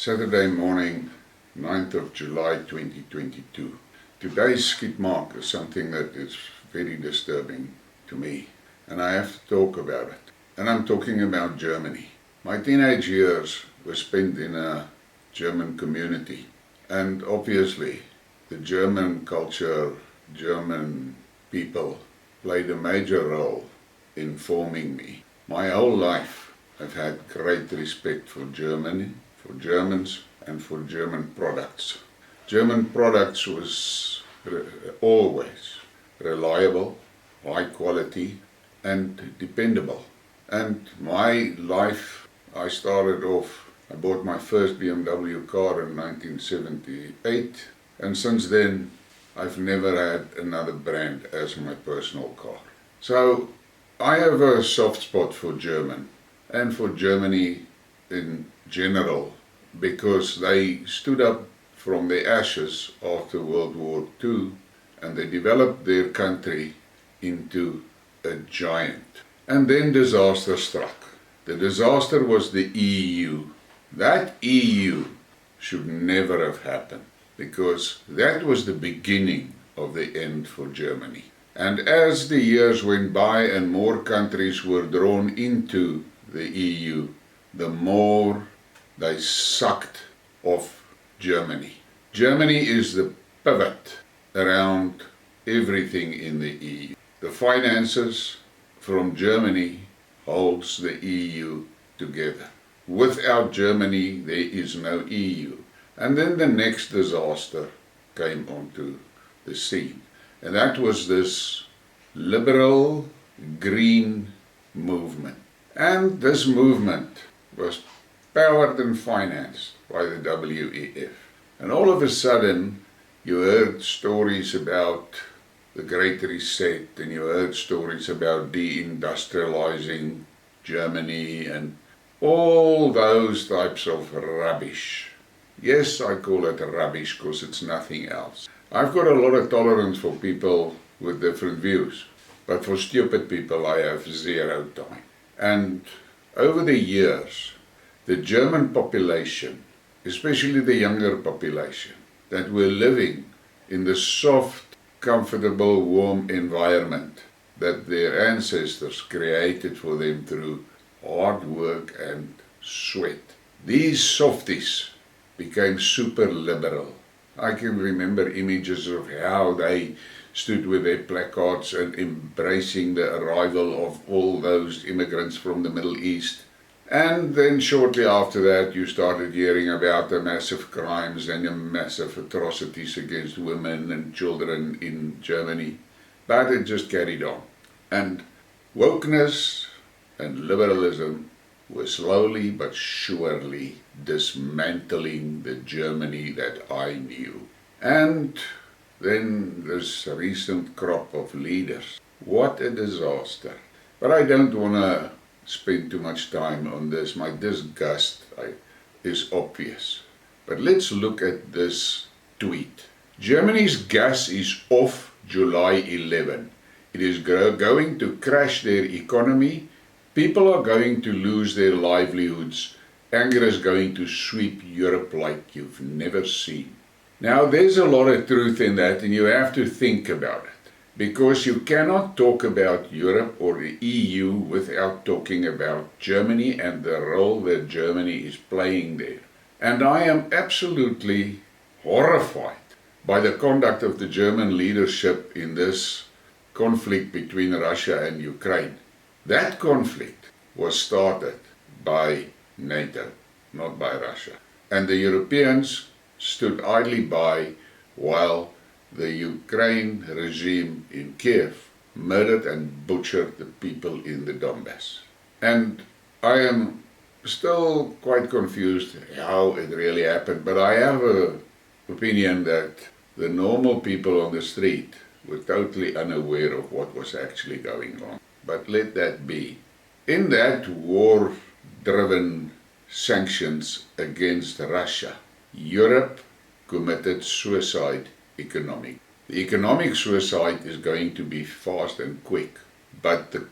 Saturday morning, 9th of July 2022. Today's Skidmark is something that is very disturbing to me, and I have to talk about it. And I'm talking about Germany. My teenage years were spent in a German community, and obviously the German culture, German people played a major role in forming me. My whole life I've had great respect for Germany, for Germans, and for German products. German products was always reliable, high quality, and dependable. And my life, I bought my first BMW car in 1978, and since then I've never had another brand as my personal car. So I have a soft spot for German and for Germany in general, because they stood up from the ashes after World War II and they developed their country into a giant. And then disaster struck. The disaster was the EU. That EU should never have happened, because that was the beginning of the end for Germany. And as the years went by and more countries were drawn into the EU, the more they sucked off Germany. Germany is the pivot around everything in the EU. The finances from Germany holds the EU together. Without Germany, there is no EU. And then the next disaster came onto the scene. And that was this liberal green movement. And this movement was powered and financed by the WEF. And all of a sudden, you heard stories about the Great Reset, and you heard stories about deindustrializing Germany and all those types of rubbish. Yes, I call it rubbish because it's nothing else. I've got a lot of tolerance for people with different views, but for stupid people I have zero time. And over the years, the German population, especially the younger population, that were living in the soft, comfortable, warm environment that their ancestors created for them through hard work and sweat. These softies became super liberal. I can remember images of how they stood with their placards and embracing the arrival of all those immigrants from the Middle East. And then shortly after that you started hearing about the massive crimes and the massive atrocities against women and children in Germany. But it just carried on. And wokeness and liberalism were slowly but surely dismantling the Germany that I knew. And then this recent crop of leaders. What a disaster. But I don't want to spend too much time on this. My disgust is obvious. But let's look at this tweet. Germany's gas is off July 11. It is going to crash their economy. People are going to lose their livelihoods. Anger is going to sweep Europe like you've never seen. Now, there's a lot of truth in that, and you have to think about it. Because you cannot talk about Europe or the EU without talking about Germany and the role that Germany is playing there. And I am absolutely horrified by the conduct of the German leadership in this conflict between Russia and Ukraine. That conflict was started by NATO, not by Russia. And the Europeans stood idly by while the Ukraine regime in Kiev murdered and butchered the people in the Donbass. And I am still quite confused how it really happened, but I have an opinion that the normal people on the street were totally unaware of what was actually going on. But let that be. In that war-driven sanctions against Russia, Europe committed suicide economic. The economic suicide is going to be fast and quick, but the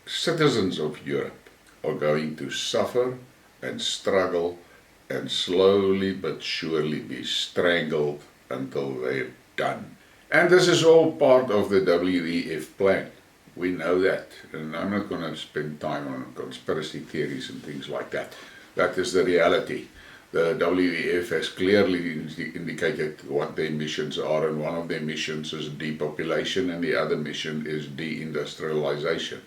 citizens of Europe are going to suffer and struggle and slowly but surely be strangled until they're done. And this is all part of the WEF plan. We know that, and I'm not going to spend time on conspiracy theories and things like that. That is the reality. The WEF has clearly indicated what their missions are, and one of their missions is depopulation, and the other mission is deindustrialization.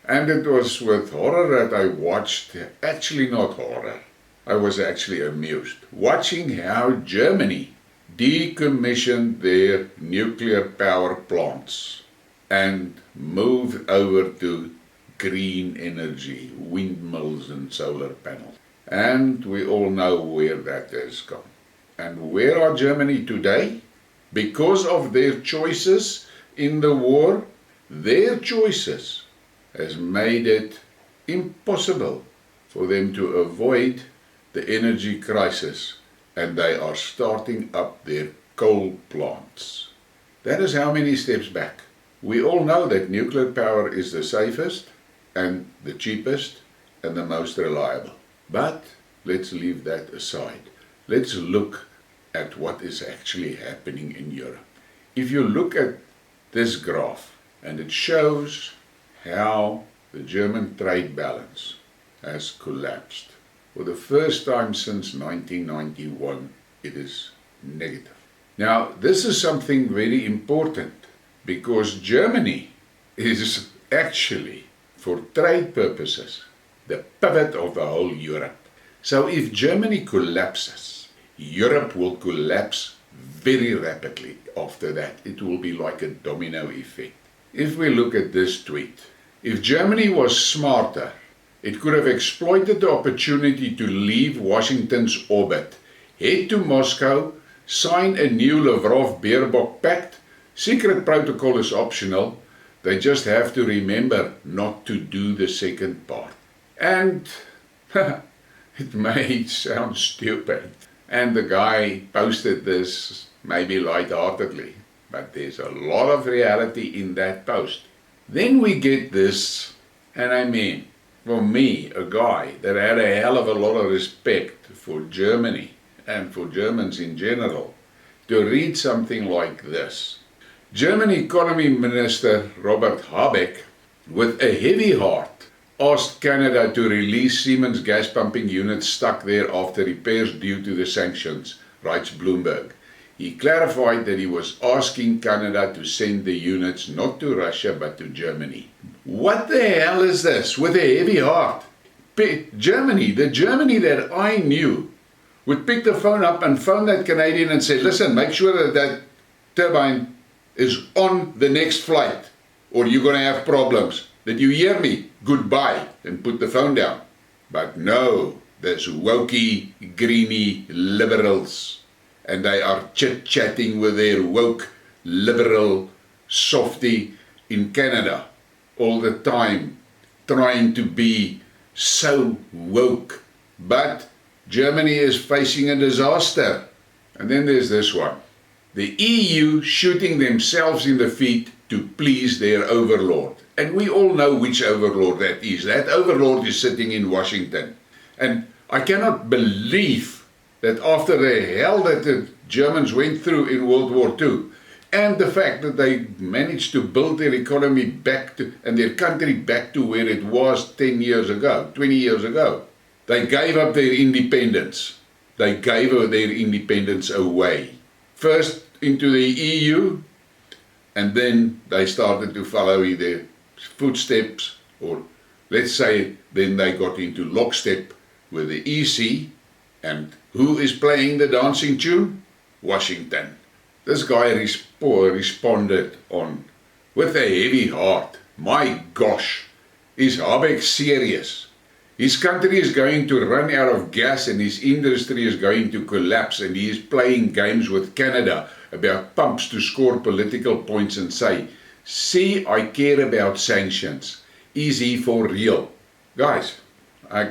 And it was with horror that I watched, actually not horror, I was actually amused, watching how Germany decommissioned their nuclear power plants and moved over to green energy, windmills and solar panels. And we all know where that has gone. And where are Germany today? Because of their choices in the war, their choices has made it impossible for them to avoid the energy crisis, and they are starting up their coal plants. That is how many steps back. We all know that nuclear power is the safest and the cheapest and the most reliable. But let's leave that aside. Let's look at what is actually happening in Europe. If you look at this graph, and it shows how the German trade balance has collapsed. For the first time since 1991, it is negative. Now, this is something very important, because Germany is actually, for trade purposes, the pivot of the whole Europe. So if Germany collapses, Europe will collapse very rapidly after that. It will be like a domino effect. If we look at this tweet, if Germany was smarter, it could have exploited the opportunity to leave Washington's orbit, head to Moscow, sign a new Lavrov-Baerbock pact. Secret protocol is optional. They just have to remember not to do the second part. And it may sound stupid. And the guy posted this maybe lightheartedly, but there's a lot of reality in that post. Then we get this, and I mean, for me, a guy that had a hell of a lot of respect for Germany and for Germans in general, to read something like this. German Economy Minister Robert Habeck, with a heavy heart, asked Canada to release Siemens gas pumping units stuck there after repairs due to the sanctions, writes Bloomberg. He clarified that he was asking Canada to send the units not to Russia but to Germany. What the hell is this? With a heavy heart. Germany, the Germany that I knew, would pick the phone up and phone that Canadian and say, listen, make sure that that turbine is on the next flight, or you're going to have problems. Did you hear me? Goodbye. And put the phone down. But no, there's wokey, greeny liberals. And they are chit-chatting with their woke, liberal softy in Canada all the time, trying to be so woke. But Germany is facing a disaster. And then there's this one. The EU shooting themselves in the feet to please their overlord. And we all know which overlord that is. That overlord is sitting in Washington. And I cannot believe that after the hell that the Germans went through in World War II, and the fact that they managed to build their economy back to, and their country back to where it was 10 years ago, 20 years ago, they gave up their independence. They gave their independence away. First into the EU, and then they started to follow their footsteps, or let's say then they got into lockstep with the EC, and who is playing the dancing tune? Washington. This guy responded on, with a heavy heart, my gosh, is Habeck serious? His country is going to run out of gas and his industry is going to collapse, and he is playing games with Canada about pumps to score political points and say, see, I care about sanctions. Is he for real? Guys, I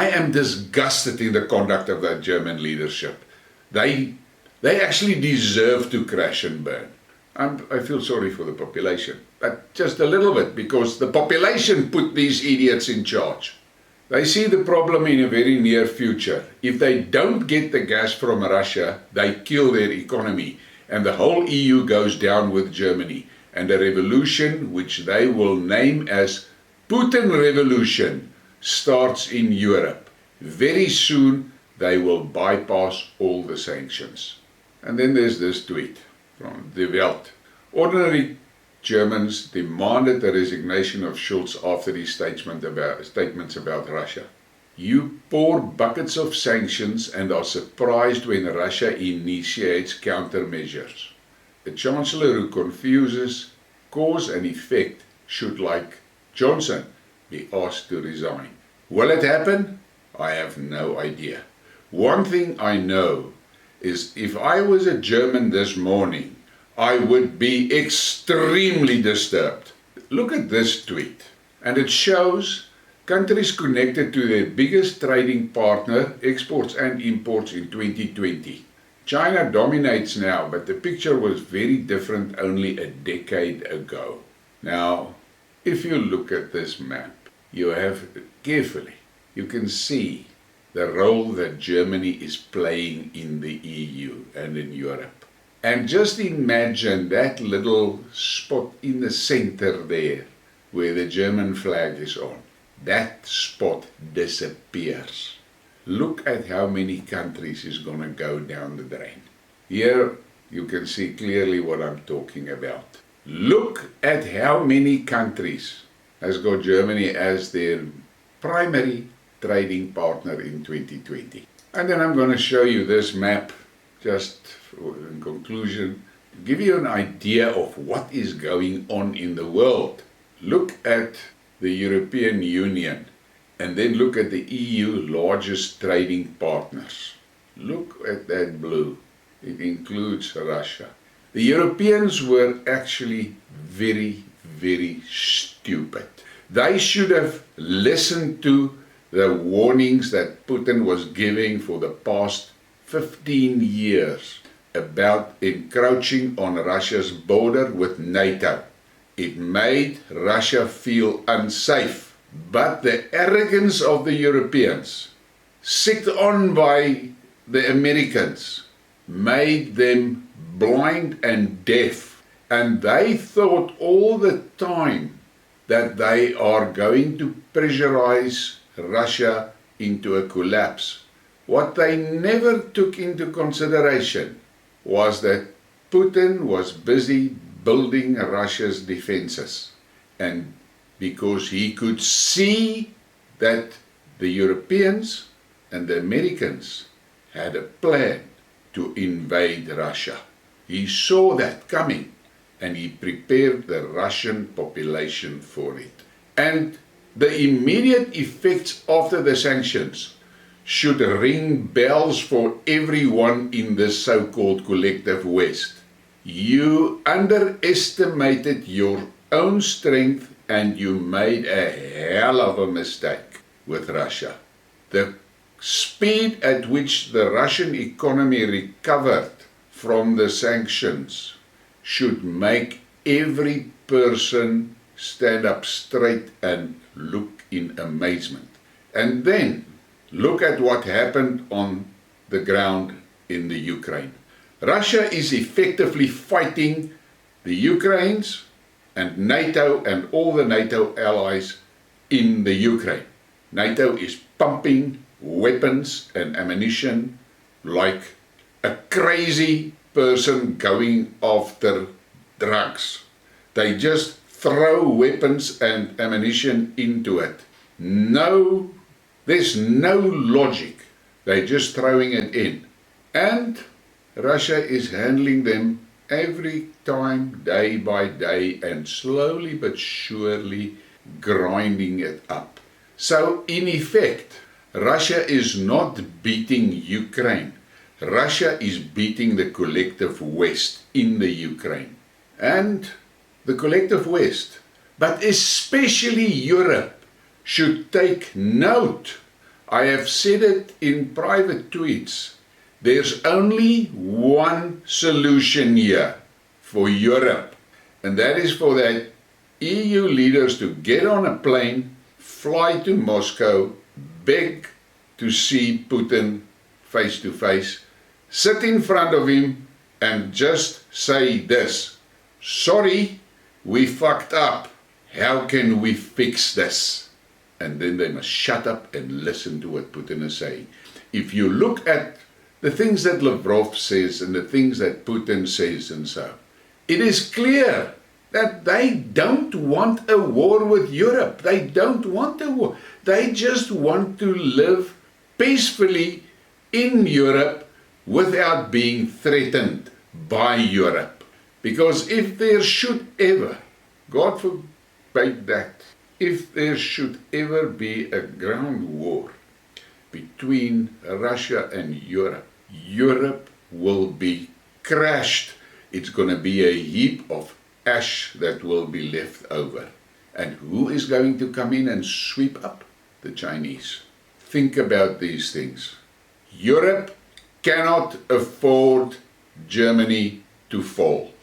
am disgusted in the conduct of that German leadership. They actually deserve to crash and burn. I feel sorry for the population, but just a little bit, because the population put these idiots in charge. They see the problem in a very near future. If they don't get the gas from Russia, they kill their economy, and the whole EU goes down with Germany. And a revolution, which they will name as Putin Revolution, starts in Europe. Very soon, they will bypass all the sanctions. And then there's this tweet from Die Welt. Ordinary Germans demanded the resignation of Schulz after his statements about Russia. You pour buckets of sanctions and are surprised when Russia initiates countermeasures. A chancellor who confuses cause and effect should, like Johnson, be asked to resign. Will it happen? I have no idea. One thing I know is if I was a German this morning, I would be extremely disturbed. Look at this tweet, and it shows countries connected to their biggest trading partner, exports and imports in 2020. China dominates now, but the picture was very different only a decade ago. Now, if you look at this map, you have carefully, you can see the role that Germany is playing in the EU and in Europe. And just imagine that little spot in the center there, where the German flag is on. That spot disappears. Look at how many countries is going to go down the drain. Here you can see clearly what I'm talking about. Look at how many countries has got Germany as their primary trading partner in 2020. And then I'm going to show you this map just in conclusion, to give you an idea of what is going on in the world. Look at the European Union and then look at the EU largest trading partners. Look at that blue. It includes Russia. The Europeans were actually very, very stupid. They should have listened to the warnings that Putin was giving for the past 15 years about encroaching on Russia's border with NATO. It made Russia feel unsafe. But the arrogance of the Europeans, sicked on by the Americans, made them blind and deaf. And they thought all the time that they are going to pressurize Russia into a collapse. What they never took into consideration was that Putin was busy building Russia's defenses. And because he could see that the Europeans and the Americans had a plan to invade Russia. He saw that coming and he prepared the Russian population for it. And the immediate effects after the sanctions should ring bells for everyone in the so-called collective West. You underestimated your own strength and you made a hell of a mistake with Russia. The speed at which the Russian economy recovered from the sanctions should make every person stand up straight and look in amazement. And then look at what happened on the ground in the Ukraine. Russia is effectively fighting the Ukrainians and NATO and all the NATO allies in the Ukraine. NATO is pumping weapons and ammunition like a crazy person going after drugs. They just throw weapons and ammunition into it. There's no logic. They're just throwing it in. And Russia is handling them every time, day by day, and slowly but surely grinding it up. So in effect, Russia is not beating Ukraine. Russia is beating the collective West in the Ukraine. And the collective West, but especially Europe, should take note. I have said it in private tweets. There's only one solution here for Europe, and that is for the EU leaders to get on a plane, fly to Moscow, beg to see Putin face to face, sit in front of him and just say this: sorry, we fucked up. How can we fix this? And then they must shut up and listen to what Putin is saying. If you look at the things that Lavrov says and the things that Putin says and so, it is clear that they don't want a war with Europe. They don't want a war. They just want to live peacefully in Europe without being threatened by Europe. Because if there should ever, God forbid that, if there should ever be a ground war between Russia and Europe, Europe will be crashed. It's going to be a heap of ash that will be left over. And who is going to come in and sweep up? The Chinese. Think about these things. Europe cannot afford Germany to fall.